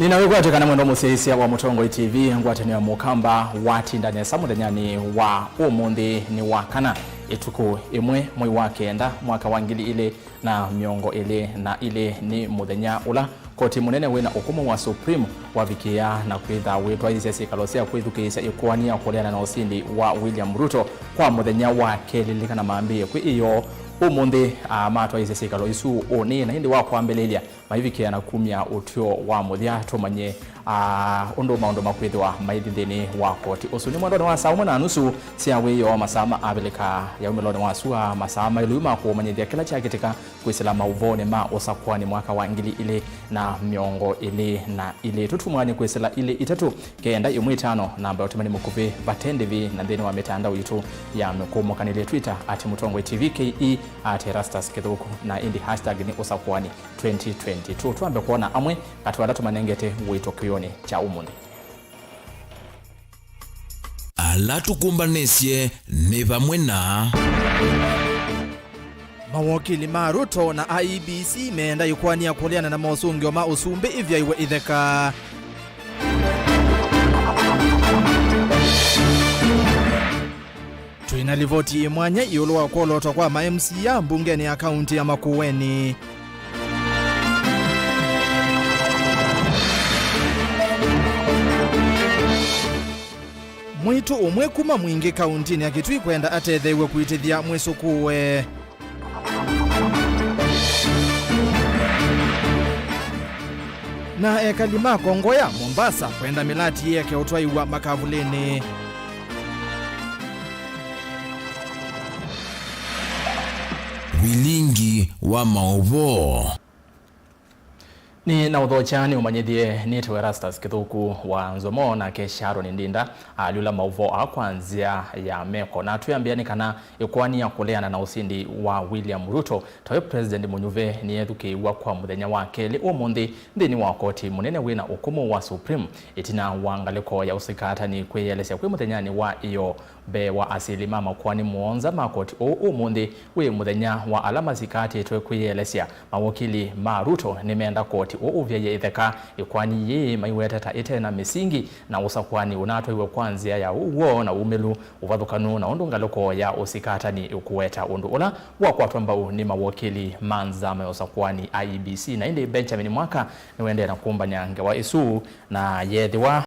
Ninawekwa kana mwendo museisia wa Mutongo TV ngwatani wa mukamba wati ndani ya samuthanyani wa umuthi ni wakana ituku imwe mwi wa kenda mwaka wa ngili ile na miongo ile na ile ni muthenya ula koti munene wina ukumu wa Supreme wavikia na kwitha witwa isesi kalosia kwithukisa ikwania kuleana na usindi wa William Ruto kwa muthenya wa kelilika na maambie kwi iyo umuthi matwa isesi kalo isu oni na hindi wa kwambelelia maivikia na kumia utio wa muthia tumanye undu maundu makwithwa maithithini wa koti usuni mwandoni wa saa 1:30 cia wiyo masama abeleka ya umeloni wa sua masama iluma kumanyithia kila cha kitika kwisila mauvone ma usakwani mwaka wa ngili ile na miongo ile na ile tutumwani kwisila ile itatu kenda imwe 5 namba utumani mukuvi batendevi na ndeni wa mitandao yitu ya mekumo kanile Twitter @Mutongo TV KE @ERASTUS kithuku na indi hashtag ni usakwani 2022 tuambe kuona amwe katwala tumanengete witokyo cha umuthi ala tukumbanesie ni vamwe na mawakili ma Ruto na IEBC meenda yukwania kuliana na mausungio ma usumbi ivya iwe itheka tuina livoti imwanya iulua kuolotwa kwa ma-MC ya mbungeni ya kaunti ya Makueni. Mwitu umwe kuma mwingi kauntini akitwi kwenda atethewe kuitithia mwisukuwe. Na ekalima Kongo ya Mombasa kwenda milati yake utwaiwa makavuleni. Vilingi wa Mauvoo ni na udhochani umanyithie ni ERASTUS kithuku wa NZOMO na kesharo ni ndinda alula Mauvoo akwanzia ya meko na tuyambiani kana ikwania kuleana na usindi wa William Ruto tawe president Munyuve ni ethukiwa kwa muthenya wa keli umuthi ndini wa koti munene wina ukumu wa Supreme itina wangaliko ya usikata ni kwiyelesya kwi muthenyani wa iyo be wa asili mama kwani muonza makoti umuthi wi muthenya wa alama zikati twe kwiyelesya mawakili ma Ruto nimeenda koti uvya itheka ikwani ye maiweteta ite na misingi na usakwani unatwa iwe kwanzia ya uwo na umelu uvathukanu na undu ngaluko ya usikata ni ukuweta undu ula wakwatwa mbau ni mawakili manzame usakwani IEBC na indi Benjamin Mwaka niwende na kumbanya ngewa isu na yethiwa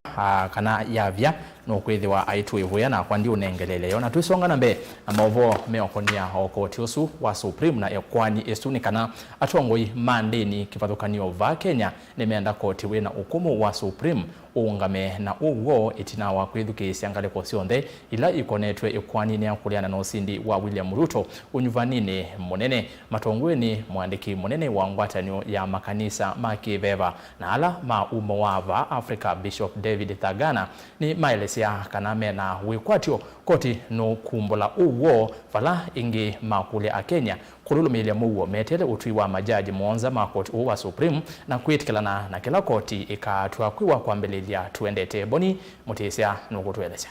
kana yavya no kwithiwa aitu ivuya na kwandi unengelele yona tuisonga nambe na Mauvoo meokonia okoti usu wa Supreme na ekwani esuni kana atongoi mandeni kivathukanio va Kenya nimeenda koti wina ukumu wa Supreme ungame na uwo itina wa kwithukisya ngaliko sionthe ila ikonetwe ikwani ni akuliana na usindi wa William Ruto unyuvanini munene matongweni mwandiki munene wa ngwatanio ya makanisa makiveva na ala ma umo wa Africa Bishop David Thagana ni maelesya kana mena wikwatio koti no kumbula uwo vala ingi makule a Kenya kululumilia muwo metele utui wa majaji muonza makoti uwa Supreme na kwitikilana na kila koti ikatwa kwiwa kwa mbelelia tuendete boni mutisya nukutuelesya.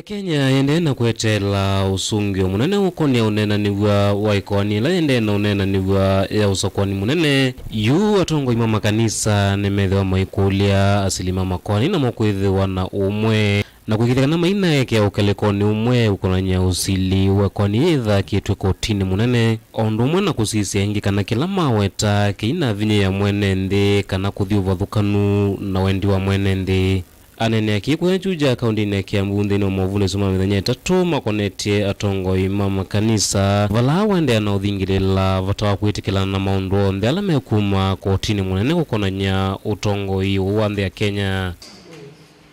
Kenya yendena kwetela usungio munene ukonia unena niwa waikoni la yendena unena niwa ya usakwani munene yu atongo ima makanisa nimethewa maikulia asilima makwani na mwakwithiwa na umwe na kukithikana maina yake ya ukelekoni umwe ukonanya usili wekwani itha kitwe kotini munene ondu umwe na kusisya ingi kana kila maweta kiina vinye ya mwene nthi kana kuthi uvathukanu na wendi wa mwene nthi anene akikwe chuja kaundini ya Kiambu nthini wa Mauvoo suma mithenya 3 makonetie atongo ima makanisa vala wende na uthingirila vatawa kwitikilana na maundu onthe ala mekuma kotini munene kukonanya utongo iu wa nthi ya Kenya.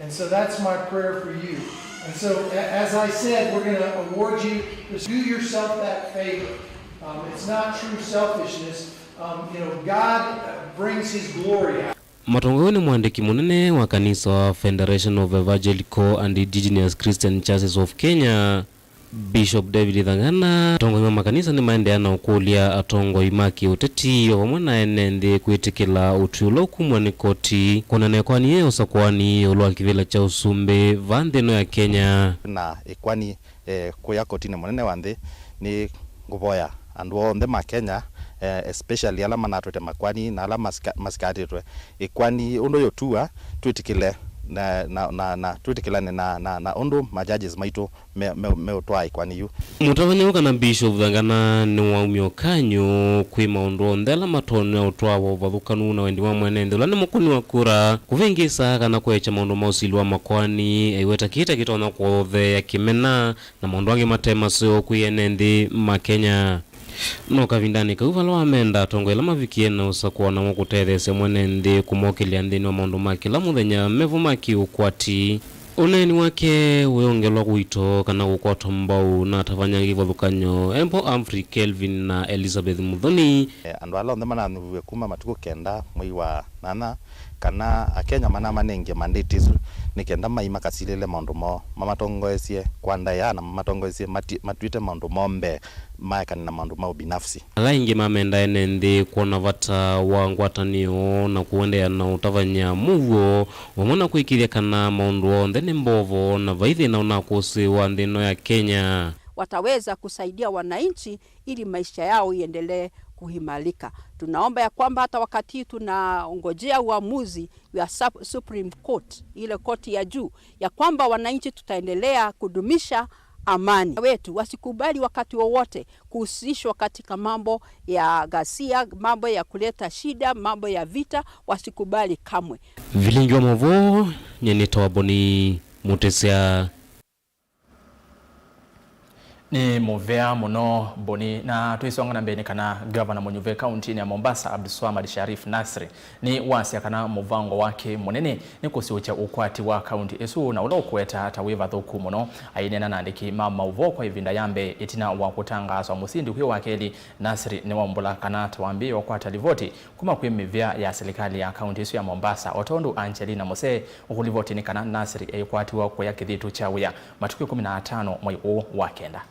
And so that's my prayer for you. And so, as I said, we're going to award you. Do yourself that favor. It's not true selfishness. God brings His glory out. Matongo ni mwandiki munene wa kanisa wa Federation of Evangelical and Indigenous Christian Churches of Kenya Bishop David Thagana atongo ima makanisa ni maendeana ukulia atongo imaki uteti wamwe na enende kwitikila utulo kumwa ni koti kunane kwani ye usakwani ulwa kivila cha usumbe vanthino ya Kenya na ikwani kuya kotini munene wanthi ni nguvoya andu onthe ma Kenya especially ala manatwete makwani na ala maskatitwe ikwani undo yotua twitikile na twitikilane na ondo majudges maito me utwa ikwani yu mutavanya kana bishop thangana ni waumio kanyo kwi maundu ndela matone utwa wo vathukanu na wendi wa mwene ndela ni mukuni wa kura kuvingisa kana kwecha maundu mausilwa makwani aiweta kita kitona kwothe ya kimena na maundu angi matema sio kuyene nthi makenya no kavindani kauvala wa menda tongoela mavikie na usakuona mukutethese mwene nthi kumokelia nthini wa maundu makila muthenya mevumaki ukwati uneni wake weongelwa kuito kana gukwatwa mbau na tavanya givothukanyo empo Amfrey Kelvin na Elizabeth Muthoni andu ala onthe mananuvue kuma matuku kenda mwei wa nana kana akenya mana manenge mandates ni kenda maima kasilele maundu mo mamatongoesie kwanda ya na mamatongoesie matwite maundu mombe maekani na maundu mao binafsi ala ingi mamenda ene nthi kuona vata wa ngwatanio na kuendea na utavanya Mauvoo wamona kuikiria kana maundu onthe ni mbovo na vaithi na unakusi wa nthino ya Kenya wataweza kusaidia wananchi ili maisha yao iendelee kuhimalika. Tunaomba ya kwamba hata wakati tunaongojea uamuzi wa Supreme Court, ile koti ya juu, ya kwamba wananchi tutaendelea kudumisha amani wetu, wasikubali wakati wowote kuhusishwa katika mambo ya ghasia, mambo ya kuleta shida, mambo ya vita, wasikubali kamwe. Vilingi wa Mauvoo nyeneta waboni mutesia ni muvea muno boni na tuisonga na mbeni kana governor Munyuve county ya Mombasa Abdulswamad Sharif Nasri ni wasi kana muvango wake munene ni kusiucha ukwati wa county esu na ulokweta hata wiva thuku muno ainena nandiki Mauvoo kwa ivinda yambe itina wa kutangazwa musindi huyo wakeli Nasri ni wambula kana tawambi wakwata livoti kuma kwimivya ya serikali ya county esu ya Mombasa otondu Angelina Mose ukulivoti ni kana Nasri eikwati wa kwa yakithitu chawia matukio 15 mwai wa kenda.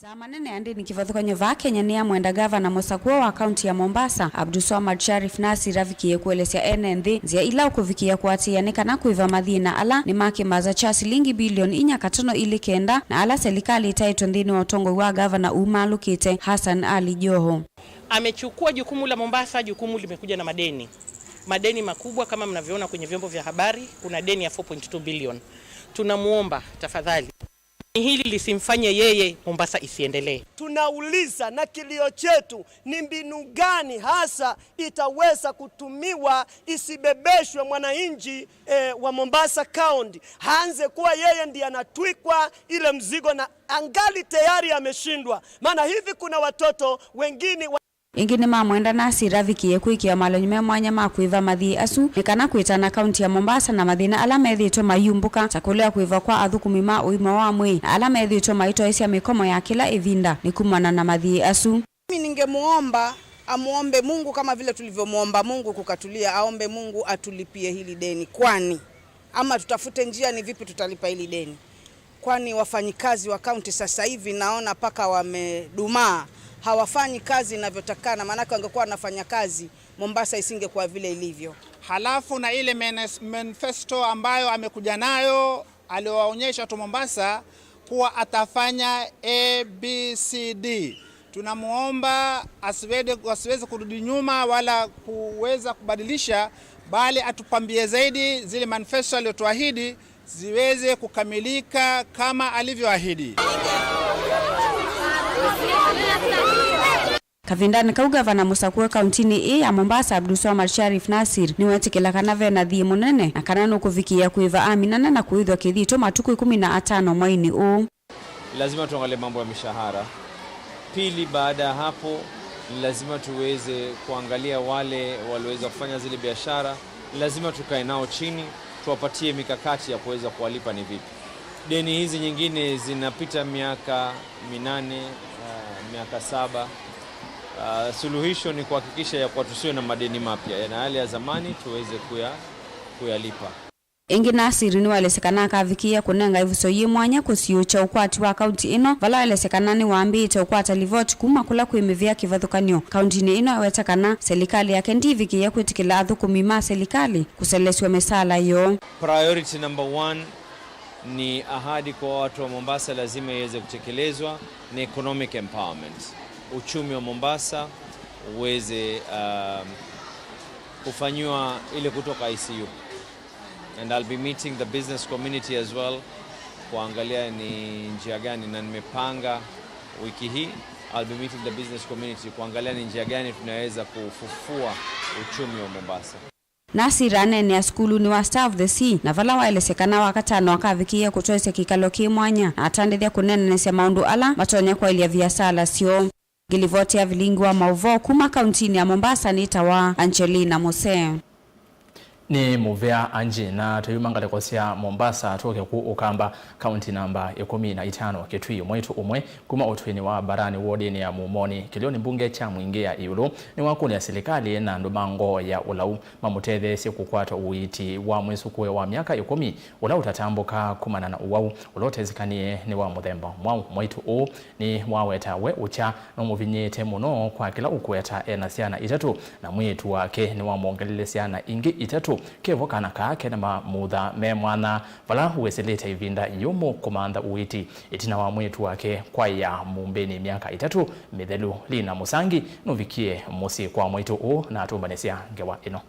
Zamanene andi ni kivathukanyo va Kenya ni amwenda gavana Musakuo wa kaunti ya Mombasa Abdulswamad Sharif Nasri ravikie kuelesya NND zia ila ukuvikia kuatia ni kana kuiva mathina ala ni maki maza cha shilingi bilioni 4.5 ili kenda na ala serikali itaitwa nthini wa utongo wa gavana umalukite Hassan Ali Joho. Amechukua jukumu la Mombasa, jukumu limekuja na madeni makubwa kama mnavyoona kwenye vyombo vya habari, kuna deni ya 4.2 billion. Tunamuomba tafadhali hili lisimfanye yeye Mombasa isiendelee. Tunauliza na kilio chetu ni mbinu gani hasa itaweza kutumiwa isibebeshwe mwananchi wa Mombasa County. Haanze kuwa yeye ndiye anatwikwa ile mzigo na angali tayari ameshindwa. Maana hivi kuna watoto wengine ingine mamwenda Nasri ravikie kuikia malonyume mwanya makuiva mathi asu nikana kuitana kaunti ya Mombasa na mathina ala methitwo mayumbuka takulea kuiva kwa athukumi ma uima wa mwi na ala methitwo maito isia mikomo ya kila evinda nikumana na mathi asu. Mimi ningemuomba amuombe Mungu kama vile tulivyomuomba Mungu kukatulia, aombe Mungu atulipie hili deni, kwani ama tutafute njia ni vipi tutalipa hili deni, kwani wafanyikazi wa kaunti sasa hivi naona paka wamedumaa, hawafanyi kazi inavyotakana. Maana wangekuwa wanafanya kazi Mombasa isingekuwa vile ilivyo. Halafu na ile manifesto ambayo amekuja nayo aliwaonyesha watu Mombasa kuwa atafanya ABCD. Tunamuomba asiweze kurudi nyuma wala kuweza kubadilisha, bali atupambie zaidi zile manifesto aliyotuahidi ziweze kukamilika kama alivyoahidi. Kavindani kau gavana Musakuo kauntini ya Mombasa Abdulswamad Sharif Nasri ni wetikila kana vena thie munene na kana nukuvikia kuiva aminana na kuithwa kithito matuku 15 mwaini u. Lazima tuangalie mambo ya mishahara. Pili, baada ya hapo lazima tuweze kuangalia wale walioweza kufanya zile biashara, lazima tukae nao chini tuwapatie mikakati ya kuweza kuwalipa ni vipi. Deni hizi nyingine zinapita miaka 8, miaka 7. Suluhisho ni kuhakikisha ya kwa tusiwe na madeni mapya na yale ya zamani tuweze kuyalipa. Ingi Nasri ni walesekana kavikia kunenga ivuso yimwanya kusiucha ukwati wa kaunti ino vala walesekana ni waambite ukwata livoti kuma kula kuimivia kivathukanyo kaunti ni ino wetakana serikali yake ndivikia kuitikila athukumi ma serikali kuseleswa mesala yo. Priority number 1 ni ahadi kwa watu wa Mombasa lazima iweze kutekelezwa, ni economic empowerment. uchumi wa Mombasa uweze kufanywa ile kutoka ICU. And I'll be meeting the business community as well kuangalia ni njia gani, na nimepanga wiki hii I'll be meeting the business community kuangalia ni njia gani tunaweza kufufua uchumi wa Mombasa. Nasirane ni skulu ni wa Star of the Sea na vala waelesekana wakatano wakavikia kutoese kikalo kimwanya atandithia kunenenesa maundu ala matonya kwa ilia viasala sio gilivoti ya Vilingi wa Mauvoo kuma kauntini ya Mombasa ni tawa Angelina Mose. Ni muvea anji na tuyumangale kosia Mombasa tuoke ku ukamba kaunti namba 15 Kitui mwetu umwe kuma utwini wa barani wodini ya Mumoni kilioni mbunge cha mwingi ya iulu ni wakuni ya serikali na ndumango ya ulau mamuthethe siku kwata uiti wa mwesukuwe wa miaka 10 ulau tatambuka kumana na uwau ulotezikanie ni wa muthemba mwetu u ni waweta we ucha na muvinyete muno kwa kila ukweta ena siana itatu na mwetu wake ni wa mwongelele siana ingi itatu kevo kana kake na mamutha me mwana vala uweseleta ivinda yumu kumanda uiti itina wa mwetu wake kwa ya mumbeni miaka 3 mithelu lina musangi nuvikie musi kwa mwetu u na atumbanesia ngewa ino.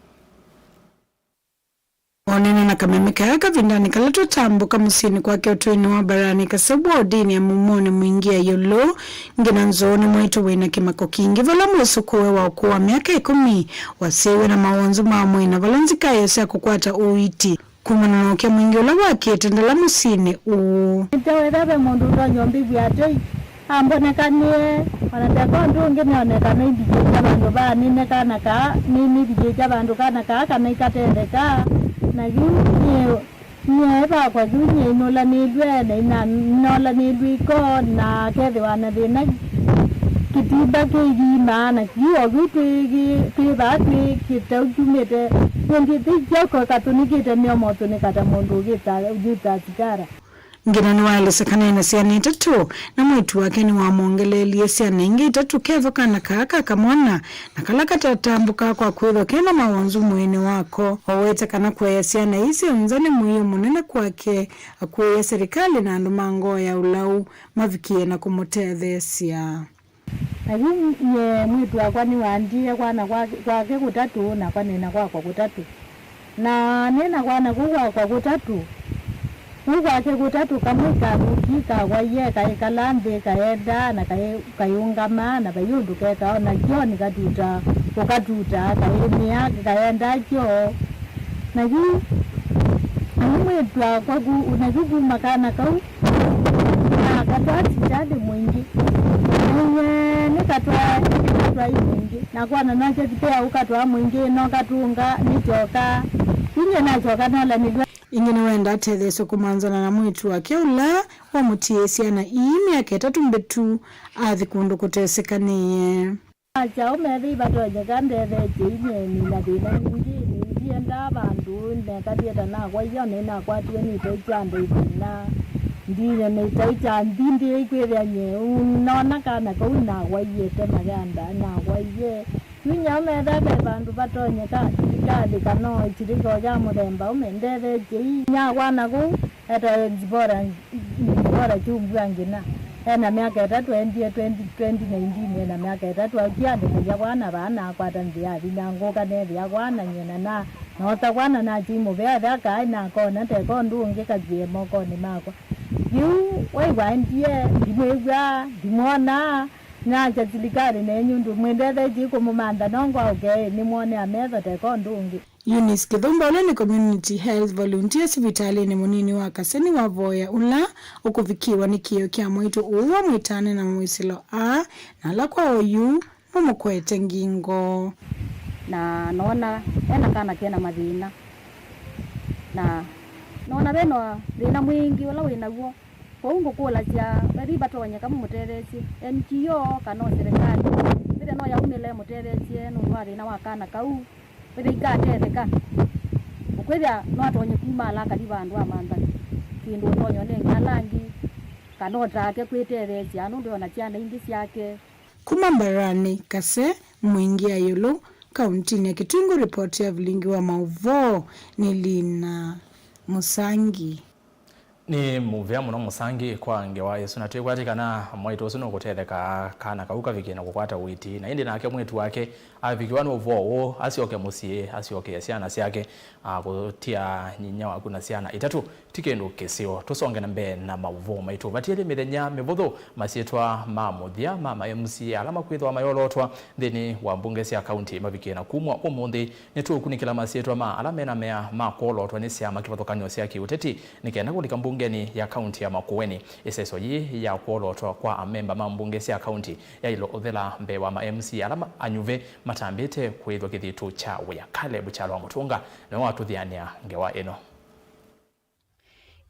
Onena na kamemeka yaka vindani kalato tambuka musini kwa utwini wa barani kasabu odini ya Mumoni mwingia yolo ngina NZOMO mwetu WINAKE makokingi vala mwesukuwe wa ukuwa miaka 10 wasewe na mawonzu mamwina vala nzika yose kukwata uiti kumana na ukia mwingi ula waki tendala musini Itawedhabe mundu ndo nyombi vyatoi ambonekanie wanataka ndungi neonekana ibije bandu ba ninekana ka nini ibije bandu kana ka kana ikatendeka na yunye nyeba kwa yunye nola nidwe na nola nidwiko na kethe wana thina kitiba kigima na kiyo gitigi kibati kitauchumete ngiti joko katunikite nyomoto nikata mundu gita tikara ngina ni waelesekana ina siana itatu na mwetu wake ni wamwongelelie siana ingi itatu kevo kana kaka kamwana na kalakata tambuka kwa kwetho kena mawonzu mwene wako wawete kana kwea siana isi unzani muhiyo munene kwake kwea serikali na ndumango ya ulau mavikie na kumotethesia. Lakini ye mwetu wako ni waandie kwana kwake kutatu na kwa nena kwako kutatu na nena kwana kwa kutatu Uwake kutatu kamwika ukika waye kaikalambe kaenda na kayungama na bayundu keka na jioni katuta ukatuta kaemia kaenda kyo na yu amwetwa kwa unajugu makana kau na katwati tade mwingi ni katwa mwingi na kwa nanaje pia ukatwa mwingi no katunga nitoka inye nachoka nala ni ingine wenda tetheso kumanzana na mwetu wake ula wa mutiesia na miaka 3 mbetu athi kundu kutesekanie. Acha umethi batoje kandethe jinye ni na thina nyingi ndienda bandu nekathieta na kwa iyo nina kwatwe ni tochande na ndiye ni tocha ndindi ikwithanye unona kana ko na wayete maganda na waye Minya medebe bandu batonye kadi kano chiriko ya mudemba umendeve jei nya wana ku eta zibora chumbu angina ena miaka 2019 na miaka 3 akiande kwa wana bana kwa tanzia binangoka ne ya wana nyena na nota wana na jimu bya ka na kona te kondu ngeka jemo kone mako yu wai wandie dimwega dimona na jatilikari na nyundu mwendethe jiko mumanda nongwa ni mwone ametho te kondungi. Eunice Kithumba ule ni community health volunteer sivitali ni munini wa kaseni wa voya ula ukuvikiwa ni kio kia mwitu uwa mwitane na mwisilo a na la kwa oyu mumukwete ngingo na naona ena kana kena madhina na naona beno thina mwingi wala winaguo kwa ungo kula cia bari batonya kama muteresi NGO kana serikali bide no ya umile muteresi no wari na wakana kau bide ikatetheka ukwithia no atonye kuma la kali bandu amanda kindu tonyo ne ngalangi kana take kwiteresi anu ndio na ciana indi ciake kuma barani kase mwingia yolo kaunti ya Kitungu. Report ya Vilingi wa Mauvoo ni Lina Musangi. ni muvya muno musangi kwa ngewa Yesu na twikwatikana mwaito usuno kutetheka kana kauka vikina kukwata witi na indi nake mwetu wake avikiwa no vo asioke musie asioke ciana ciake gutia nyinya waku na ciana itatu tikendo kesio tusonge na mbe na Mauvoo maitu vatiele mithenya mivuthu masietwa ma muthia mama MC alama kwithwa mayolotwa thini wa mbunge cia county mavikina kumwa umuthi nitukunikila masietwa ma alama na mea ma kolotwa ni cia makivathukanio cia kiuteti nikenda kulika mbungeni ya county ya Makueni iseso yi ya kolotwa kwa amemba ma mbunge cia county ya ilo uthela mbe wa ma MC alama anyuve matambite kwithwa kithitu cha wya Caleb Chalwa Mutunga na watu thiania ngewa eno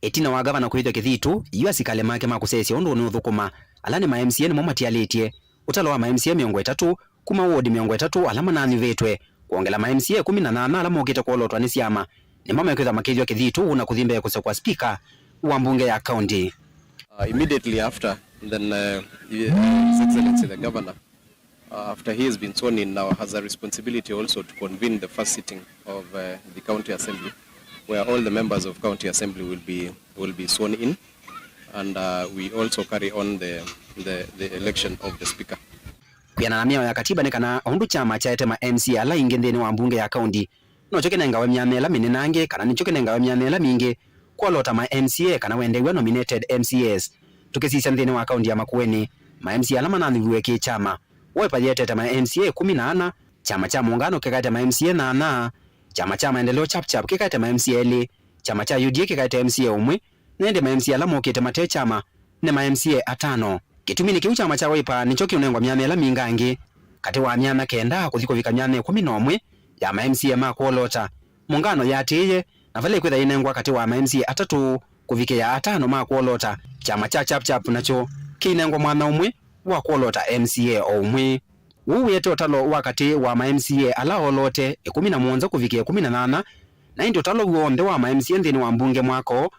etina wa gavana kwithwa kithitu yu asikale make makusesia undu ni uthukuma alani ma MCA ni momatialitie utalo wa ma MCA 30 kuma ward 30 alama na anyuvetwe kuongela ma MCA 18 alama okite kolotwa ni ciama ni mama kwithwa makithwa kithitu una kuthimbe kusekwa speaker wa mbunge ya county. Immediately after, then His Excellency the Governor, after he has been sworn in now, has a responsibility also to convene the first sitting of the County Assembly, where all the members of County Assembly will be sworn in, and we also carry on the election of the Speaker. Kuyana na miao ya katiba nekana hundu chama chaete ma MC ala inge ndeni wa mbunge ya county no choke nenga wa miamela minenange kana ni choke nenga wa miamela minge kwa lota ma MCA kana wendewe nominated MCAs tukesisa ndeni wa county ya Makueni ma MCA alama na niweke chama wepa yete ma MCA 18 chama cha muungano kikaite ma MCA na chama cha maendeleo chap kikaite ma MCA ele chama cha UDA kikaite MCA umwe nende ma MCA alama okete mate chama ne ma MCA 5 kitumini kiu chama cha wepa nicho kiunengwa miamela mingangi kati wa miana kenda kuthiko vika miane 11 ya ma MCA makolota muungano yatiye na vale kwitha inengwa kati wa ma MCA 3 kuvike ya 5 makolota chama cha chap nacho kinengwa mwana umwe wa kolota MCA omwe uwe totalo wakati wa ma MCA ala olote 11 kuvikia 18 na ndio talo uonde wa ma MCA ndini wa mbunge mwako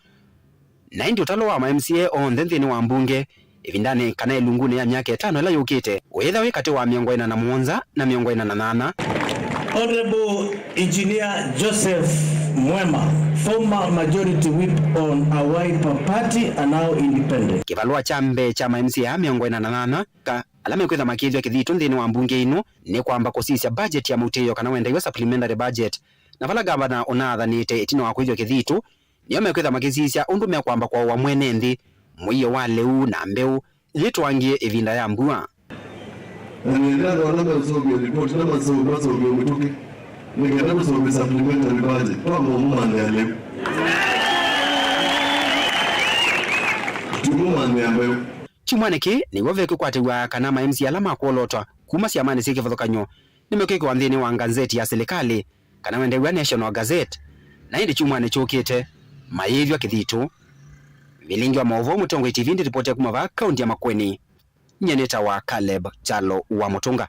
na ndio talo wa ma MCA onde ndini wa mbunge ivindane kana ilungune ya miaka 5 ila yukite wetha we kati wa miongo ina na muonza na miongo ina na nana. Honorable Engineer Joseph Mwema, former majority whip on a Wiper party and now independent. Kivalua chambe cha MCA miongo ina na nana ka alama kwitha makithwa kithitu ndini wa mbunge ino ni kwamba kusisia budget ya muteyo kana wenda iwa supplementary budget na vala gavana unathanite etino wa kwithwa kithitu niyo mekwitha makisisia undu me kwamba kwa wa mwene nthi mwiyo wa leu na mbeu litwangie ivinda ya mbua. Ndio wanaga usoge report na masogo mtuki ningenda kusoge supplementary budget kwa mumane ya leu tumumane ambayo chimwaneki ni woveke kwatewa kana ma MCA alama kolotwa kuma siamani sikivuthukanyo nimekeke wa nthini wa gazeti ya serikali kana wende wa National Gazette na hindi chumwane chokite mayivya kithitu Vilingi wa Mauvoo Mutongo TV ndi ripoti ya kumava kaunti ya Makueni nyeneta wa Caleb Chalo wa Mutunga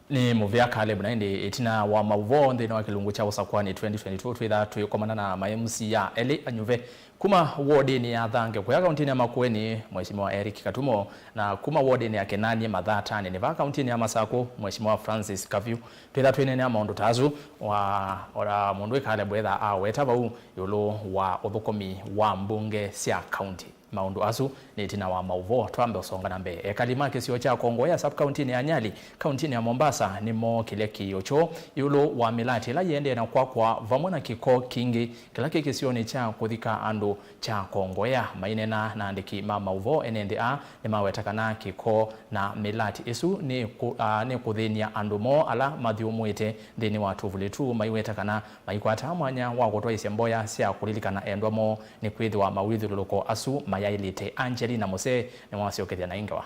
ni muvya Caleb na ndi etina wa Mauvoo ndino wa kilungu cha usakwani 2022 twitha tuyikomana na ma MCA ele anyuve kuma wodi ni ya thange kwa kaunti ya Makueni mheshimiwa Eric Katumo na kuma wodi ni ya Kenani Madhata ni va kaunti ya Masako mheshimiwa Francis Kavyu twitha twinene ya maundu tazu wa ora mundu Caleb wetha aweta bau yulo wa uthukomi wa mbunge cia county maundu asu ni tina wa Mauvoo twambe usonga na mbe kalima kisio cha Kongo ya sub county ya Nyali county ya Mombasa ni mo kile kiyocho yulo wa milati la yende na kwa vamona kiko kingi kila kisio ni cha kuthika andu cha Kongo ya mainena na andiki Mauvoo NNDA ni mawetakana kiko na milati isu ni kuthinia andu mo ala mathiumwite thini wa tuvulitu maiwetakana maikwata mwanya wa gutwa isemboya cia kulilikana endwa mo ni kwithwa mawithuluko asu mayailite Angelina Mose ni mwasiokethia na ingawa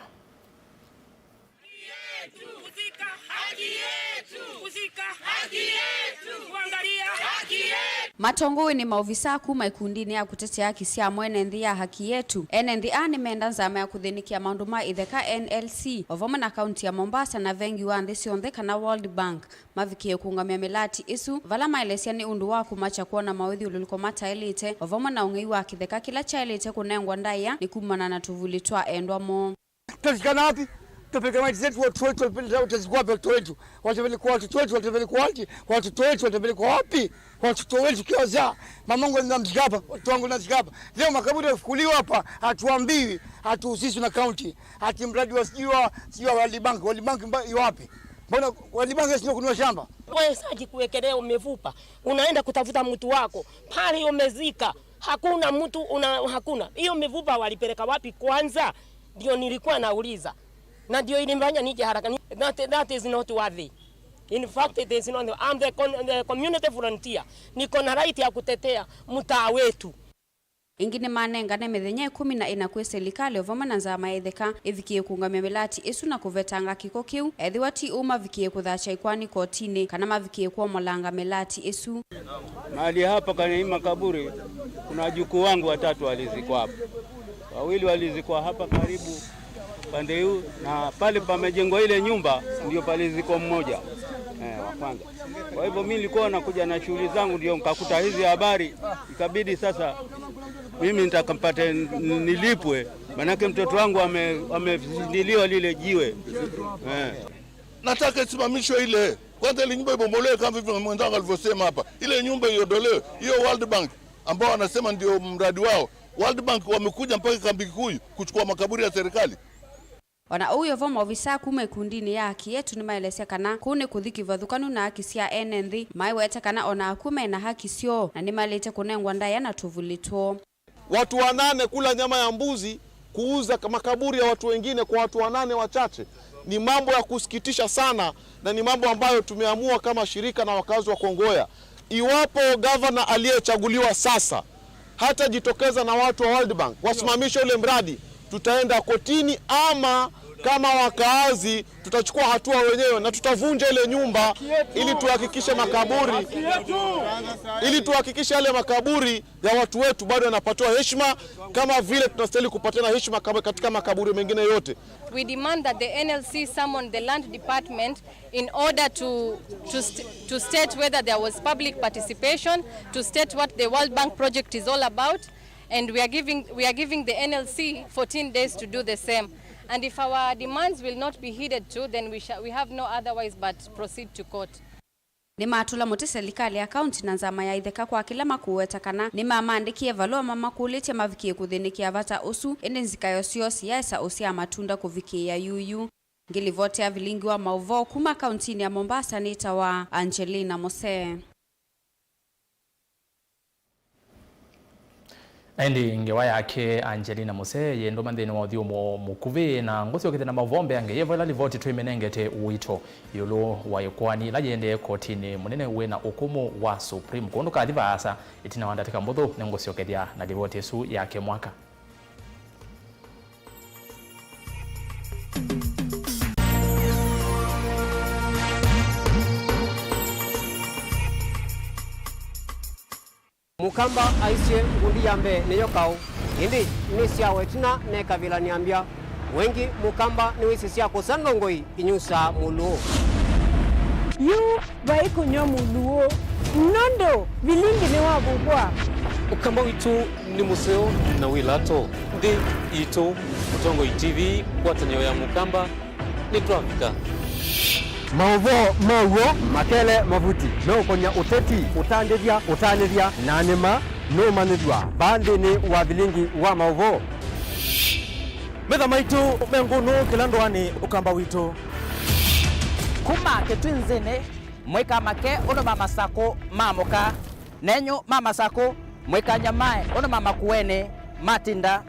Matongowe ni maofisa kuma ikundini ya kutetea haki cia mwene nthi ya haki yetu. NNDA ni menda nzama ya kuthinikia maundu ma itheka NLC ovoma na kaunti ya Mombasa na vengi wa nthi cionthe kana World Bank mavikie kuungamia milati isu vala maelesia ni undu wa kumacha kuona mawithi ululiko matailite ovoma na ungei wa kitheka kila chailite kunengwa ndaya ni kumana na tuvuli twa endwa mo. Tushikana wapi? tupeleke maiti zetu watu wetu watazikuwa watoto wetu. Watapelekwa watoto wetu, watapelekwa wapi? Watoto wetu watapelekwa wapi? Watoto wetu kiwazaa. Mamangu anamzika hapa, watu wangu anazika hapa. Leo makaburi yafukuliwa hapa, hatuambiwi, hatuhusishwi na county. Hati mradi wa sijua World Bank wapi? Mbona World Bank sio kununua shamba? Wewe saji kuwekelea umevupa. Unaenda kutafuta mtu wako. Pale umezika. Hakuna mtu hakuna. Hiyo umevupa walipeleka wapi kwanza? Ndio nilikuwa nauliza. Na ndio ilimfanya nije haraka. That is not worthy. In fact it is not. I'm the community volunteer. Niko na right ya kutetea mtaa wetu. Ingine manenga na methenya 14 kwe serikali ovama na nzama etheka ivikie kungamia melati isu na kuvetanga kiko kiu ethiwati uma vikie kuthacha ikwani kotini kana mavikie kwa molanga melati isu. Mahali hapa kwenye makaburi kuna jukuu wangu watatu walizikwa hapa. Wawili walizikwa hapa karibu pande huu, na pale pamejengwa ile nyumba ndio palizikwa mmoja wa kwanza. Kwa hivyo mimi nilikuwa nakuja na shughuli zangu ndio nikakuta hizi habari, ikabidi sasa mimi nitakampate nilipwe, manake mtoto wangu amezindiliwa lile jiwe. Nataka isimamishwe ile. Kwanza ile nyumba ibomolewe kama vile mwenzangu alivyosema hapa. Ile nyumba iondolewe. Hiyo World Bank ambao wanasema ndio mradi wao. World Bank wamekuja mpaka kambi Kikuyu kuchukua makaburi ya serikali. Ona uyo voma ovisa kume kundini ya haki yetu ni maelesea kana kune kuthiki vathukanu na haki sia NND maiwete kana ona akume na haki sio na ni malete kunengwa ndaya na tuvulitwo. Watu 8 kula nyama ya mbuzi, kuuza makaburi ya watu wengine kwa watu 8 wachache ni mambo ya kusikitisha sana, na ni mambo ambayo tumeamua kama shirika na wakazi wa Kongoya. Iwapo governor aliyechaguliwa sasa hata jitokeza na watu wa World Bank wasimamishe ule mradi, tutaenda kotini, ama kama wakaazi tutachukua hatua wenyewe na tutavunja ile nyumba ili tuhakikishe yale makaburi ya watu wetu bado yanapatiwa heshima kama vile tunastahili kupatiana heshima katika makaburi mengine yote. We demand that the NLC summon the land department in order to state whether there was public participation, to state what the World Bank project is all about, and we are giving the NLC 14 days to do the same. And if our demands will not be heeded to, then we have no otherwise but proceed to court. Ni matula mote serikali ya county na nzama ya itheka kwa kila makuweta kana ni mamandikie valua mama kulete mavikie kuthinikia vata usu ene nzikayo sio siasa usia matunda kuvikia yuyu. Ngilivote ya Vilingi wa Mauvoo kuma kauntini ya Mombasa nita wa Angelina Mose. Endi ngewa yake Angelina Mose yendo mandeni wa udhiyo mukuvi na ngosi wakite na Mauvombe ange yevo ila livoti tuimenengete uito yolo wa yukwani la yende kotini munene uwe na ukumu wa Supreme kondo kadhiva asa itina wandatika mbudhu na ngosi wakite na livoti su yake mwaka. Mukamba aisye ngundi yambe neyo kau hindi nisia wetina ne kabila niambia wengi mukamba ni wisisia kusandongoi inyusa muluo yu baiko nyo muluo nondo Vilingi ne wabugwa ukamba witu ni museo na wilato ndi ito Utongo TV kwa tanyo ya mukamba ni Trafika Mauvoo makele mavuti no konya uteti utandiria nanema no manidwa bandi ni wa Vilingi wa Mauvoo Metha maitu mengunu kilandwani ukamba wito kuma ketwinzene mweka make ono mama sako mamoka nenyo mama sako mweka nyamae ono mama kuene matinda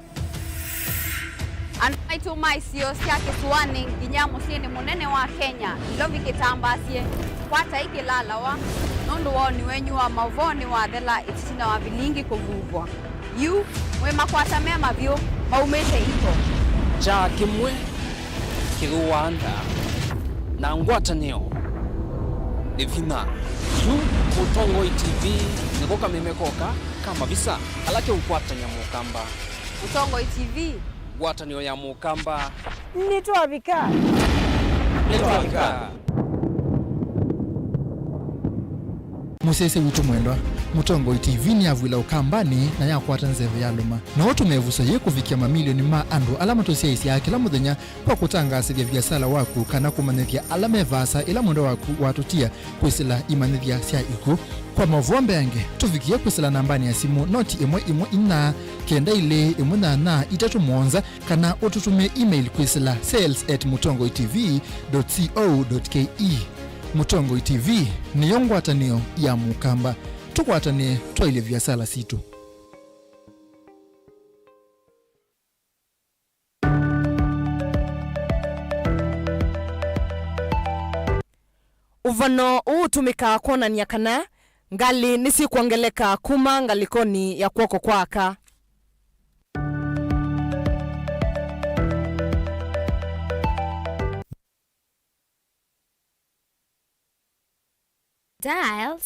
Anaitu maisio siake suwani ginyamu sieni munene wa Kenya ilovi kitambasie kwata iki lalawa nundu wao ni wenyu wa Mauvoo ni wa thela itisina wa Vilingi kuvuvwa yu mwe makwata mema vyo maumete ito cha kimwe kiruwanda na ngwatanio evina yu Utongo TV nikoka memekoka kama bisa alake ukwata nyamukamba Utongo TV ngwatanio ya mukamba ni Trafika Musese witu mwendwa Mutongo TV ni avwila ukambani na yakwata nzeve yaluma na watu mevusa ye kuvikia mamilioni ma andu alama tosiaisi ya kila muthenya kwa kutangasithia biasala waku kana kumanithia alama evasa ila mwendo waku watutia kwisila imanithia sia iku kwa Mauvoo mbenge tuvikie kwisila nambani ya simu noti imwe ina kenda ile imunana itatu monza kana ututumie email kwisila sales@mutongoitv.co.ke. Mutongo TV ni yongwatanio ya mukamba tukwatane twaile biasala situ. Uvano utumika kuonania kana ngali nisi kuongeleka kuma ngalikoni ya kuoko kwaka. Dial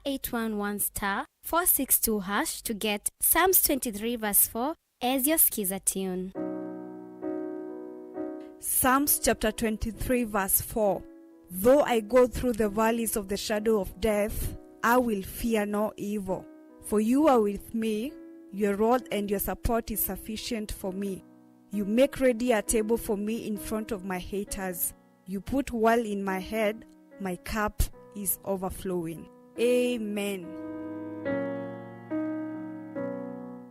*811*462# to get Psalms 23 verse 4 as your skiza tune. Psalms chapter 23 verse 4. Though I go through the valleys of the shadow of death, I will fear no evil. For you are with me, your rod and your support is sufficient for me. You make ready a table for me in front of my haters. You put oil in my head, my cup is overflowing. Amen.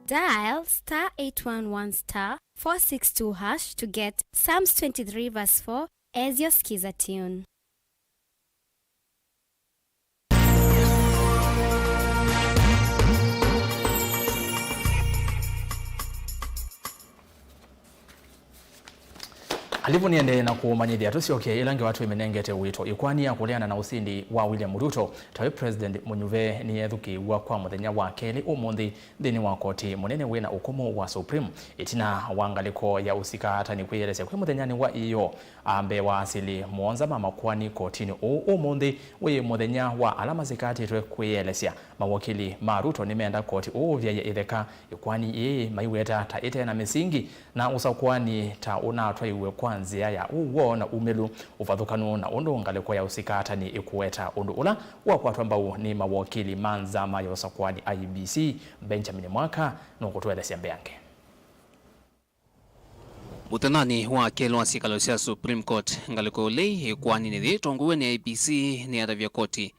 Dial *811*462# to get Psalms 23 verse 4 as your skiza tune. Alivu niende na kumanyithia tusioke ilange watu imenengete wito ikwani ya kuleana na usindi wa William Ruto tawe President Munyuve ni ethuki wa kwa muthenya wa keli umuthi thini wa koti munene wina ukomo wa Supreme itina wangaliko ya usika hata ni kwiyelesya kwi muthenyani wa iyo ambe wa asili muonza mama kwani kotini umuthi wi muthenya wa alama zikati twe kwiyelesya mawakili ma Ruto nimeenda koti vya itheka ikwani ye maiweta ta ite na misingi na usakwani ta unatwa iwe kwanzia ya uwo na umelu uvathukanu na undu ngaliko ya usikata ni ikuweta undu ula wakwatu ambao ni mawakili manza mayosa kwani IBC Benjamin Mwaka nukutuelesya mbeange. Utanani wa kelo wa sikalo sia Supreme Court ngaliko lei kwani ni thitonguwe ni IBC ni atavya koti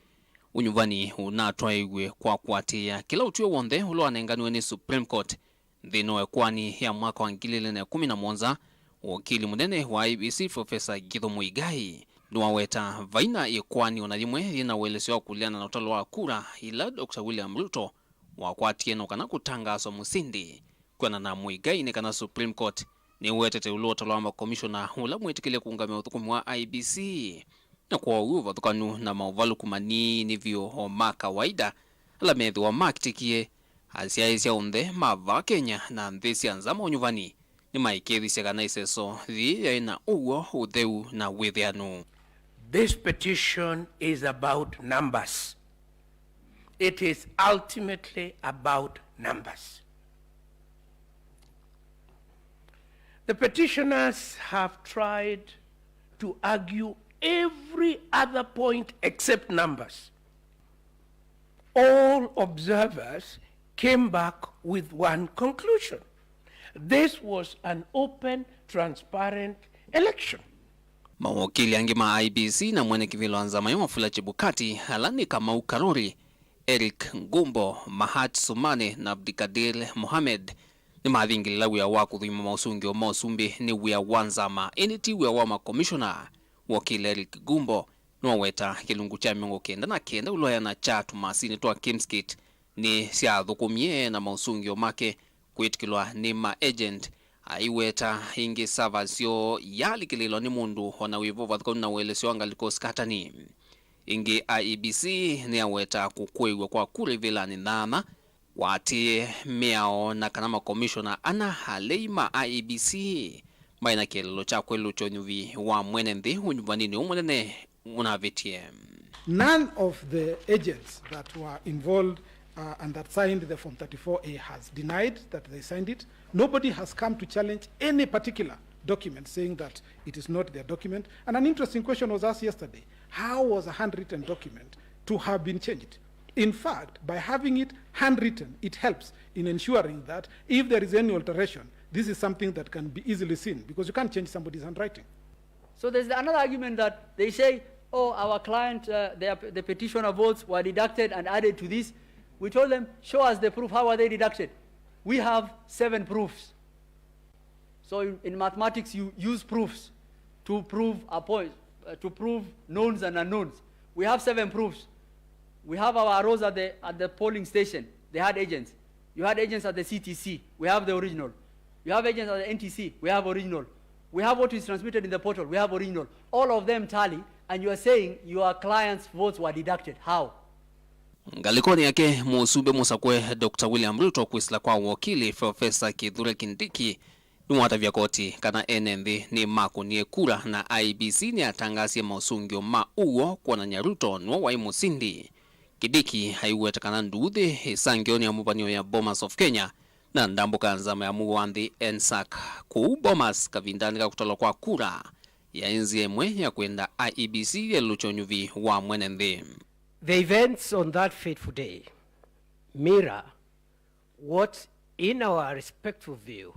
unyuvani unatwa iwe kwa kwatia kila utue wonde ulo anenganiwe ni Supreme Court dhino kwani ya mwaka wa 2011 wakili munene wa IBC Professor Githo Muigai nuwaweta vaina ikwani onalimwe lina welesyo kuliana na utalo wa kura ila Dr. William Ruto wakwatie no kana kutangazo musindi kwana na Muigai ne kana Supreme Court ni wetete ulo utalo wa commissioner ula mwetikile kuungamia uthukumi wa IBC na kwa uva thukanu na mauvalu kumani nivyo homa kawaida ala methi wa maktikie asiaisia unde mava Kenya na nthisi anzama unyuvani ni maikethisia kana iseso thi na uwo utheu na withianu. This petition is about numbers. It is ultimately about numbers. The petitioners have tried to argue every other point except numbers. All observers came back with one conclusion. This was an open, transparent election. Mawakili angi ma IBC na mwene kivilo anzama ya Wafula Chebukati halani kama Karori, Eric Ngumbo, Mahat Sumane na Abdikadir Mohamed ni maadhingila wia waku dhima mausungi o mausumbi ni wia wanzama eniti wia wama commissioner. Wakili Eric Ngumbo nuwaweta kilungu cha miongo kenda na kenda uloya na chatu masini toa Kimskit ni siya dhukumie na mausungi o make kuitikilwa ni ma-agent aiweta ingi savasyo yali kililo ni mundu hona wivu vathukonu na welesyo angaliko skatani. Ingi IEBC ni aweta kukwewe kwa kure vilani nana wati miao na kanama commissioner ana haleima IEBC maina kililo cha kwelu chonyuvi wa mwene ndi unyuvanini umunene unavitie. None of the agents that were involved and that signed the Form 34A has denied that they signed it. Nobody has come to challenge any particular document saying that it is not their document. And an interesting question was asked yesterday. How was a handwritten document to have been changed? In fact, by having it handwritten, it helps in ensuring that if there is any alteration, this is something that can be easily seen, because you can't change somebody's handwriting. So there's another argument that they say, oh, our client, the petitioner votes were deducted and added to this. We told them, show us the proof. How are they deducted? We have 7 proofs. So in mathematics, you use proofs to prove a point, to prove knowns and unknowns. We have 7 proofs. We have our rows at the polling station. They had agents. You had agents at the CTC. We have the original. You have agents at the NTC. We have original. We have what is transmitted in the portal. We have original. All of them tally, and you are saying your client's votes were deducted. How? Ngalikoni yake musube musakwe Dr. William Ruto kwisla kwa wakili Profesa Kithure Kindiki nuwata vya koti kana NNV ni mako ni kura na IBC ni atangasia mausungio uo kwa na Nyaruto nwa wa imusindi. Kindiki haiweta kana nduthi isangioni ya mubanio ya Bomas of Kenya na ndambo kanzama ya muwandi NSAC ku Bomas kavindani kutola kwa kura ya NZOMO ya kwenda IEBC ya luchonyuvi wa mwenende. The events on that fateful day mirror what, in our respectful view,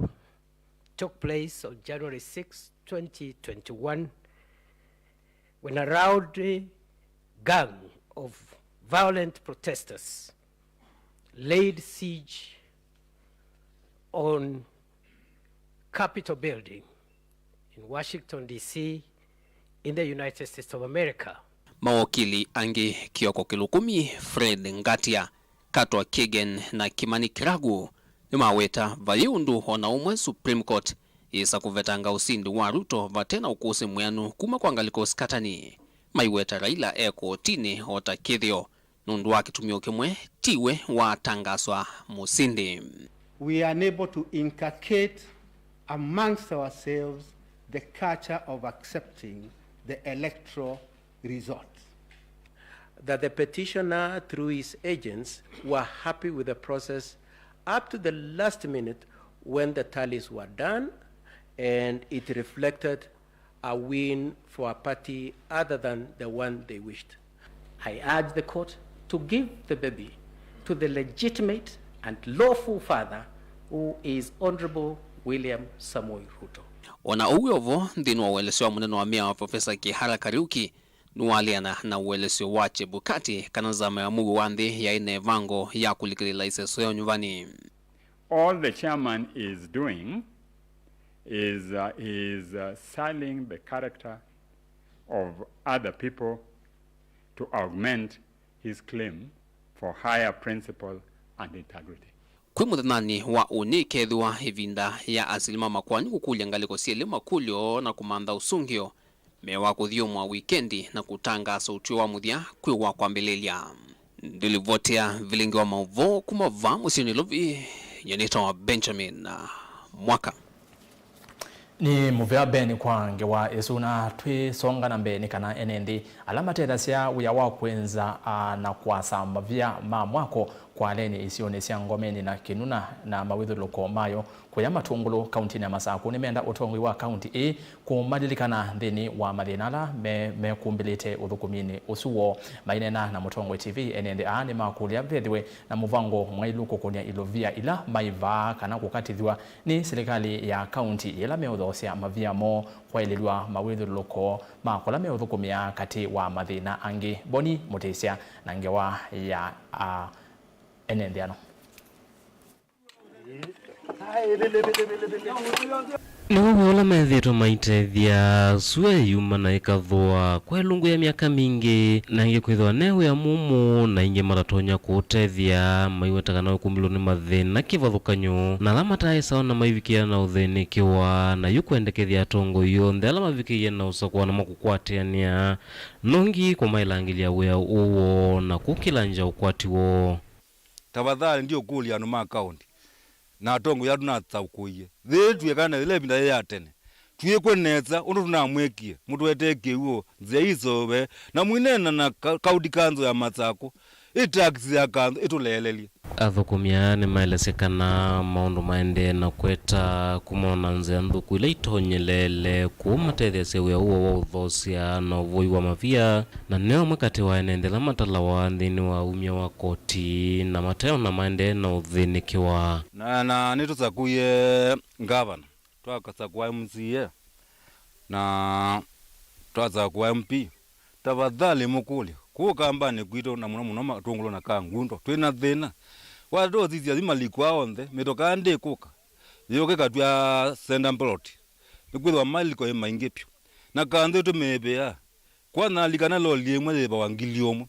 took place on January 6, 2021, when a rowdy gang of violent protesters laid siege on Capitol building in Washington, D.C., in the United States of America. Mawakili ange Kioko Kilukumi, Fred Ngatia, Katwa Kigen na Kimani Kiragu ni maweta valiundu ona umwe Supreme Court isa kuvetanga usindi wa Ruto vatena ukose mwianu kuma kwa ngaliko skatani. Maiweta Raila eko tini ota kithio nundu wake tumio kemwe tiwe wa tangaswa musindi. We are unable to inculcate amongst ourselves the culture of accepting the electoral result. That the petitioner through his agents were happy with the process up to the last minute when the tallies were done, and it reflected a win for a party other than the one they wished. I urge the court to give the baby to the legitimate and lawful father, who is Honorable William Samoei Ruto. Ona uyovo ndinu wa ueleseo muneno wa mia wa Profesa Kihara Kariuki nuwaliana na ueleseo wache bukati kanazama ya mugu wandi ya ine vango ya kulikilila iseso ya nyuvani. All the chairman is doing is selling the character of other people to augment his claim for higher principle and integrity. Kwi muthanani wa unike dhua hivinda ya asilima makwani kukulia ngaliko siele makulio na kumanda usungio mewa kuthiumwa wikendi na kutanga sauti wa muthia kwi wa kwa mbelelia. Ndilivotea Vilingi wa Mauvoo kumava musini lovi yanita wa Benjamin Mwaka. Ni muvea beni kwa ngewa esuna tui songa na mbeni kana NND alama tedasia uya wa kwenza na kwa samba vya mwako kwa leni isionisia ngomeni na kinuna na mawidhu loko mayo kwa matungulu kaunti na Masako nimeenda utongwi wa kaunti A kumadilikana ndeni wa madinala me kumbilite udhukumini usuo mainena na mutongwe TV NND ni makulia vedwe na muvango mwailuko kunia ilovia ila maiva kana kukatithwa ni serikali ya kaunti ila meudhosia mavia mo kwa ililwa mawidhu loko makola meudhukumia kati wa madina angi boni mutesia na ngewa ya NND Niwo wala methito maitethia suwe yuma na ikathwa kwa lungu ya miaka mingi na inge kwithwa newe ya mumu na inge maratonya kutethia maiwetaga na ukumbilo ni mathina kivathukanyo na alama taisa na maivikia na uthini kiwa na yukwendekethia tongo yonthe alama vikia na usakwa na makukwatiania nongi kwa mailangilia wea uwo na kukilanja ukwati wo. Tafadhali ndio kuli anu ma county na tongo yatu na tsaukuye thitwe kana ile binda ya tene tuye kwenetsa undu tunamwekie mutu weteke uo nze izobe na mwinena na kaudi kanzo ya Masako itaxi ya kandu itulelelie athukumia ni maelesekana maundu maende na kweta kumona nze nthuku ila itonyelele kuumatethia sewia uo wa uthosia na uvui wa mavia na neo mwekati wa enendela matalawa nthini wa umia wa koti na mateo na maende na uthinikiwa na nitusakuye ngavana twakasakua MCA na twasakua MP tafadhali mukuli kukambani kwito na muno matungulo na kangundo twina thina wado zizia zimalikwa onthe mitoka ndi kuka yoke katwa senda plot nikwithwa maliko maingi pyo na kanthe tumebea kwana likana lolie mwe ba wangiliomo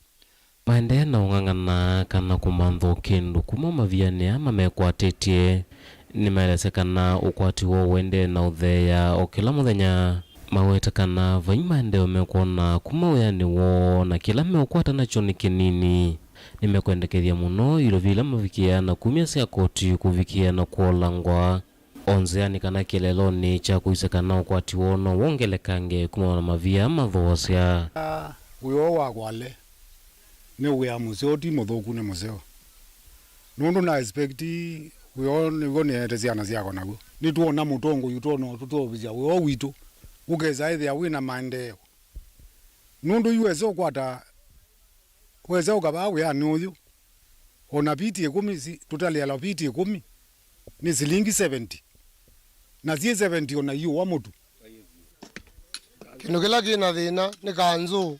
maende na ungangana kana kumantho kindu kuma maviane ama mekwatitie ni maelesekana ukwati wo wende na utheya o kila muthenya mawetakana vaimaendeo mekuona kuma uyani wo na kila meukwata nacho ni kinini nimekwendekethia muno ilo vila mavikia na kumia sia koti kuvikia na kuolangwa onzeani kana kileloni cha kuisekana ukwati wono wongelekange kuma na mavia mathosia uyo wakwale ni uya museo ti muthuku ni museo nundu na expect uyo nigo ni eteziana ciako naguo ni tuona mutongo yutono tutobisia uyo witu ugeza ithia wina maendeleo nundu yuweze ukwata weze ukaba wiyani uyu ona biti 10 tutaliala biti 10 ni silingi 70 na zie 70 ona yu wa mutu kino kila kina thina ni kanzu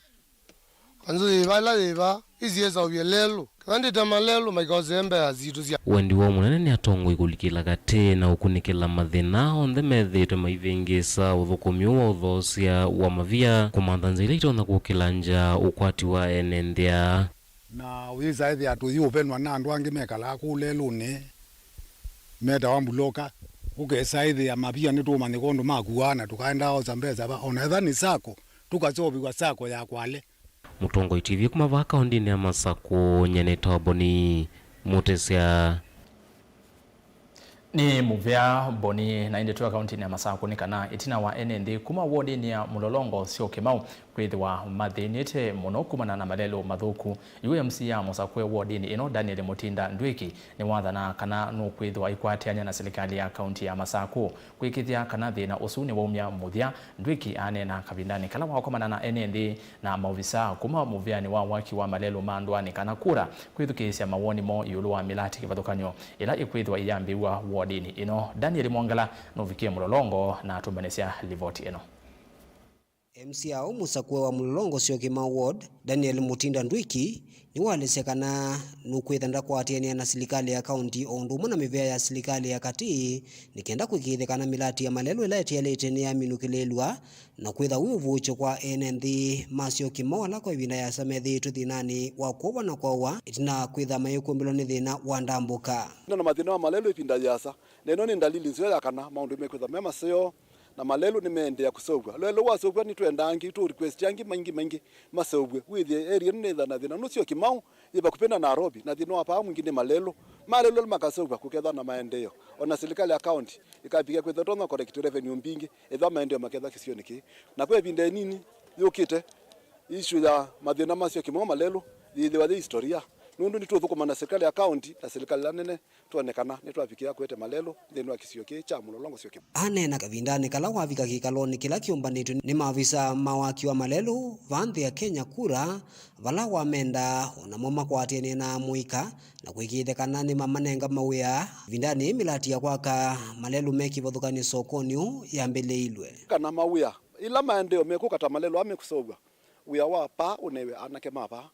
iba izieza ubyelelo kandi tamalelo maikozembe azitu cia wendi wo munene ni atongo ikulikila gati na ukunikila mathina onthe methitwe maivingisa uthukumi wa uthosia wa mavia kumanthanza ila itona kukila nja ukwati wa enenthia na wiza ithia tuthi upenwa na andu angi mekala kulelune meta wambuloka ukesa ithia mavia nitumanye kondu makuana tukaenda oza mbeza ba ona ethani sako tukacobiwa sako ya kwale Mutongo TV kumava kaundi ni Masako nyene toboni mutesia ni muvea boni na inde tuwa kaunti ni Masako ni kana itina wa NND kuma wodi ni ya mulolongo sio kimau kwithwa mathinite muno kumana na malelo mathuku UMC ya Masako wodi ni ino Daniel Mutinda Ndwiki ni wathana kana no kwithwa ikwatiania na serikali ya kaunti ya Masako kwikithia kana thina usuni wa umya muthia Ndwiki ane na kabindani kala wa kumana na NND na maofisa kuma muvea ni wa waki wa malelo mandwani kana kura kwithukisia mawoni mo yulu wa milati kivathukanyo ila ikwithwa iyambiwa wodini ino Daniel Mwangala novikie mulolongo na tumbanesia livoti ino MCA Musakwe wa mulolongo sio kima ward Daniel Mutinda Ndwiki ni walesekana nukwithanda kwatiania na serikali ya county ondu muna mivea ya serikali ya kati nikenda kwikithekana milati ya malelo ila etialete ni ya minukilelwa na kwitha uvucho kwa NND masio kimola kwa ibina ya samethi tuthinani wa kuwa na kwa itina kwitha mayukumbilo ni thina wa ndambuka na mathina wa malelo ipinda yasa neno ni ndalili nzio ya kana maundu mekwitha mema sio na malelo ni mende ya kusogwa lelo wasogwa ni twendangi tu request yangi maingi masogwe withie area ni thana thina nucio kimau iba kupenda Nairobi na thino apa mwingine malelo makasogwa kuketha na maendeleo ona serikali ya county ikapiga kwitha tonga correct revenue mbingi etha maendeleo maketha kisio niki na kwa binde nini yokite issue ya mathina masio kimau malelo ithiwa historia nundu ni tuthukuma na serikali ya county na serikali la nene tuonekana ni twafikia kwete malelo thini wa kisio ki cha mulolongo sio ki anena kavindani kala wavika kikaloni kila kiumbanito ni maafisa mawaki wa malelo vanthi ya Kenya kura vala wamenda ona moma kwatiene na muika na kwikithekana ni mamanenga mawia vindani milati ya kwaka malelo meki vothukani sokoni yambeleilwe kana mawia ila maendeleo mekukata malelo amekusogwa uya wa pa unewe anake mapa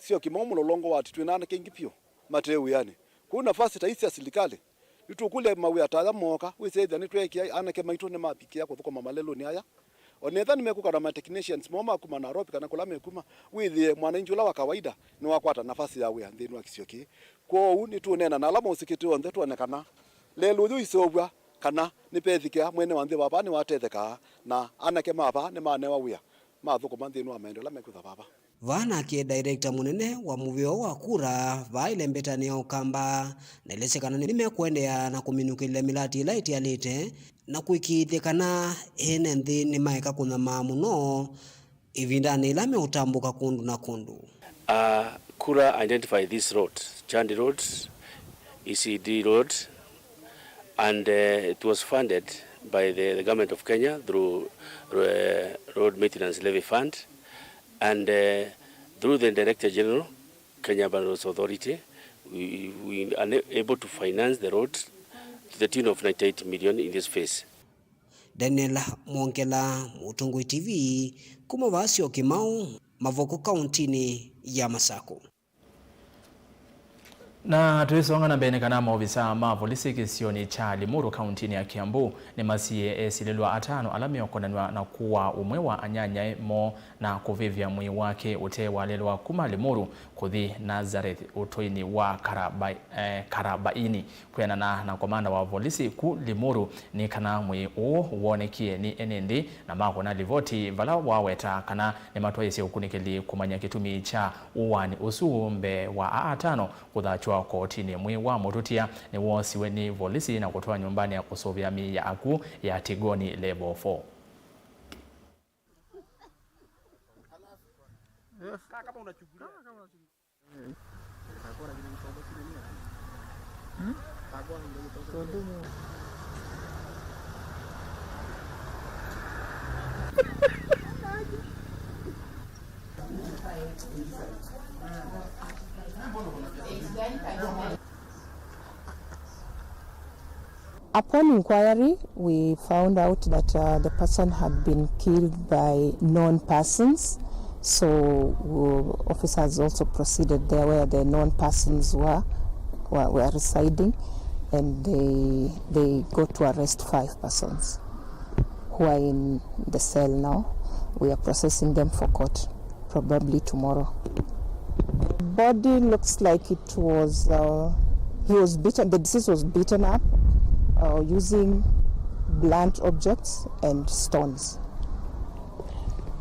sio kimo mulolongo wati twinana kengi pio mateu yani kuna nafasi taisi ya serikali itukule mawe atala moka wise ni tweki anake maitu ne mapikia kwa thukoma malelo ni haya onetha nimekuka na technicians moma kuma Nairobi kana kula mekuma withie mwananchi ula wa kawaida ni wakwata nafasi yawe nthini wa kisioki kwa u ni tunena na alama usikiti onthe tuonekana lelo yu isogwa kana ni pethikia mwene wa nthi baba ni watetheka na anake mapa ni manewa wia mathukuma nthini wa maendeleo mekutha baba vana kie director munene wa muvio wa kura vaile mbetani okamba na ilesekana nimekwendea na kuminukile milati ila itialite na kwikithekana ene nthi ni maeka kuna mamuno ivindani ila meutambuka kundu na kundu Kura identified this road, Chandi Road, ECD Road, and it was funded by the government of Kenya through Road Maintenance Levy Fund, and through the Director General, Kenya Urban Roads Authority, we are able to finance the road to the tune of 98 million in this phase. Daniel Mwongela, Mutungwi TV, Kumavasio Kimau, Mauvoo County ya Masako. Na tuisonga na mbele kana maofisa ma polisi kisioni cha Limuru County ya Kiambu ni masie esilelwa atano alami okonanwa na kuwa umwewa anyanya mo na kuvivya mwi wake ute walelwa kuma Limuru kuthi Nazareth utoini wa Karabaini kwena na komanda wa polisi ku Limuru ni kana mwi uonekie ni enendi na mako na livoti vala waweta kana ni matwaisi ukunikeli kumanya kitumi cha uwani usumbe wa atano kudhachwa kotini mwi wa Murutia ni wosiwe ni polisi na kutoa nyumbani ya kusovya mi ya aku ya Tigoni level 4. Upon inquiry, we found out that the person had been killed by known persons. So officers also proceeded there where the known persons were residing, and they got to arrest 5 persons who are in the cell now. We are processing them for court, probably tomorrow. The body looks like it was, he was beaten, the deceased was beaten up using blunt objects and stones.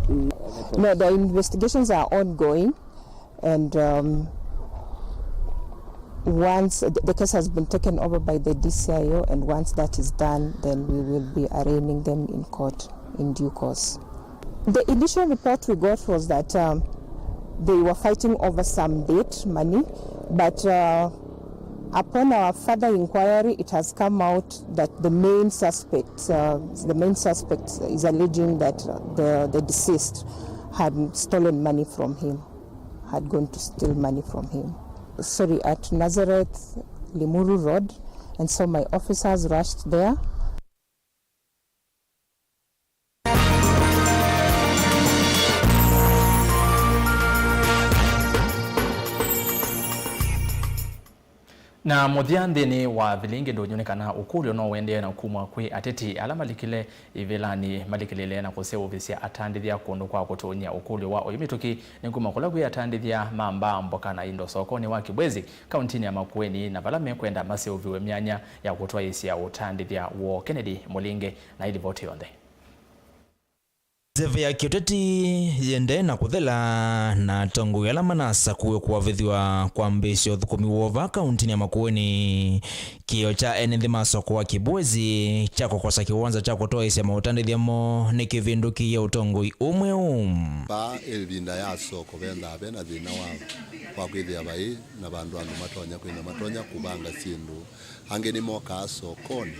No, the investigations are ongoing, and once the case has been taken over by the DCIO, and once that is done, then we will be arraigning them in court in due course. The initial report we got was that they were fighting over some debt money, but upon our further inquiry, it has come out that the main suspect is alleging that the deceased had stolen money from him, had gone to steal money from him. Sorry, at Nazareth, Limuru Road, and so my officers rushed there. Na muthianthini wa Vilingi ndonyonekana ukuli no wende na kumwa kwi ateti alama likile ivelani malikilele na kuse ofisia atandithia kundu kwa kutonya ukuli wa oyimituki nikuma kula kwi atandithia mamba mboka na indo sokoni wa Kibwezi kauntini ya Makueni na balame kwenda mase uviwe mianya ya kutoa isia utandithia wo Kennedy Mulinge na ili vote yonde. Zeve ya kioteti yende na kuthela na tongu ya lamanasa kuwe kuwavithiwa kwa mbesho thukumi wova kauntini ya Makueni kio cha enenthi masoko wa Kibwezi chako kosa kiwanza chako toa isi ya mautandithiamo ni kivinduki ya utongoi umwe pa elvinda ya soko venda abena dhina wa kwithia bai na bandu andu matonya kubanga sindu hange ni moka sokoni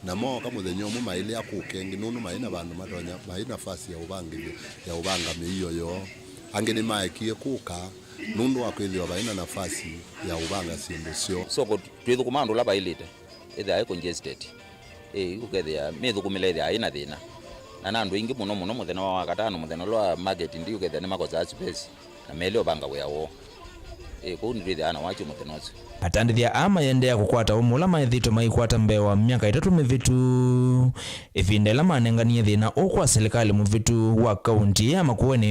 na moka muthenyomu maile akukengi nunu maina bandu matonya maina fasi ya ubanga miyo yo angeni maekie kuka nundu wakwithwa baina nafasi ya ubanga sindu sio soko twithu kumandu la bailite ethia congested ukethia mithu kumilethia aina thina na nandu ingi muno muthena wa gatano muthena lwa market ndiyo ukethia ni makoza space na mele obanga weawo ko ndithia ana wacho muthena ucio atandithia ama yendea kukwata umula maithito maikwata mbewa miaka 3 mivitu ifindela manenganie thina ukwa serikali muvitu wa kaunti ya Makueni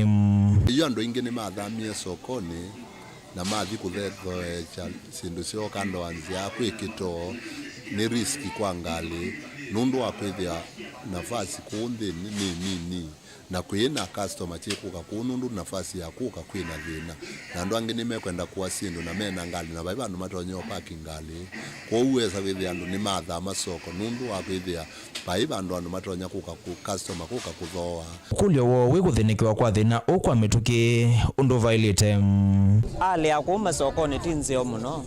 iyo ando ingi ni mathamie sokoni na mathi kuthetho cha sindu sio kando anzia kwikito ni riski kwa ngali nundu wa kwithia nafasi kundi ni na kwina customer chikuka kunundu nafasi ya kuka kwina thina na ndo angini mekwenda kuwa sindu na mena ngali na baiba andu matonyo parking ngali kwa uweza withia andu ni matha masoko nundu wa kwithia baiba andu matonya kuka ku customer kuka kuthoa kulio wo wiguthinikiwa kwa thina ukwa mituki undu violate ali akuma sokoni tinzio muno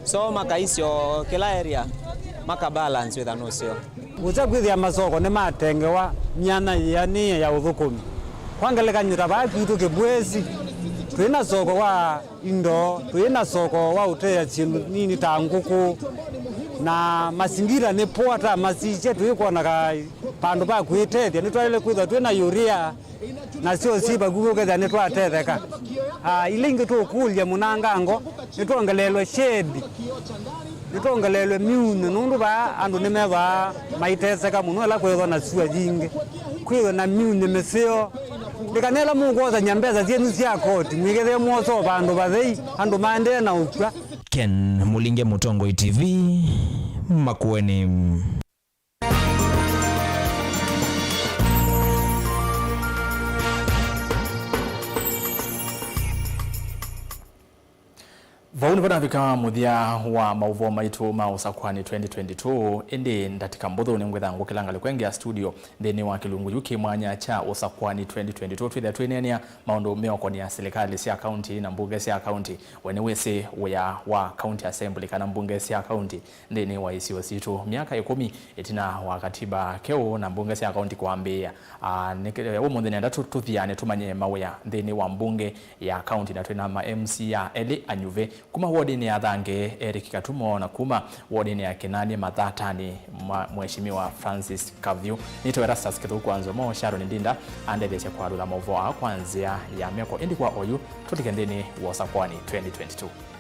so makaisio kila area maka balance with anosio uza kwithia masoko ni matengewa myana yani ya uthukumi kwangelekanyira bakitu kibwezi twina soko wa indo twina soko wa utea chindu nini ta nguku na mazingira ni poa ta masiche twikuonaga pandu pa kwitethia ni twale kwitha twina urea na sio siba guguketha ni twatetheka ilingi tukulia munangango ni tuongelelwe shedi nitongelelwe miune nundu ba andu nimeva maiteseka muno la kwetho na sua jingi kwetho na miune meseo ndikanela mugoza nyambeza zienu cia koti mwigethe mwoso bandu bathei andu mande na ukwa Ken Mulinge, Mutongo TV, Makueni. Vauni vanavika muthia wa Mauvoo maitu ma usakwani 2022 indi ndatika mbuthu ni ngwetha ngukila ngali kwengea studio thini wa kilungu yuki mwanya cha usakwani 2022 twitha twinenia maundu meokoni ya serikali cia county na mbunge cia county wene wese wea wa county assembly kana mbunge cia county thini wa isio situ miaka 10 itina wa katiba keo na mbunge cia county kuambia nikile umuthi nenda tuthiane tumanye mawea thini wa mbunge ya county na twina ma MC ya Eli Anyuve kuma wodini ya Thange Eric Katumo na kuma wodini ya Kenani Mathatani mheshimiwa Francis Kavyu nito ERASTUS kithuku NZOMO Sharon Ndinda andethesya kwa rula Mauvoo kwanzia ya meko indi kwa oyu tutikendeni wa Usakwani 2022.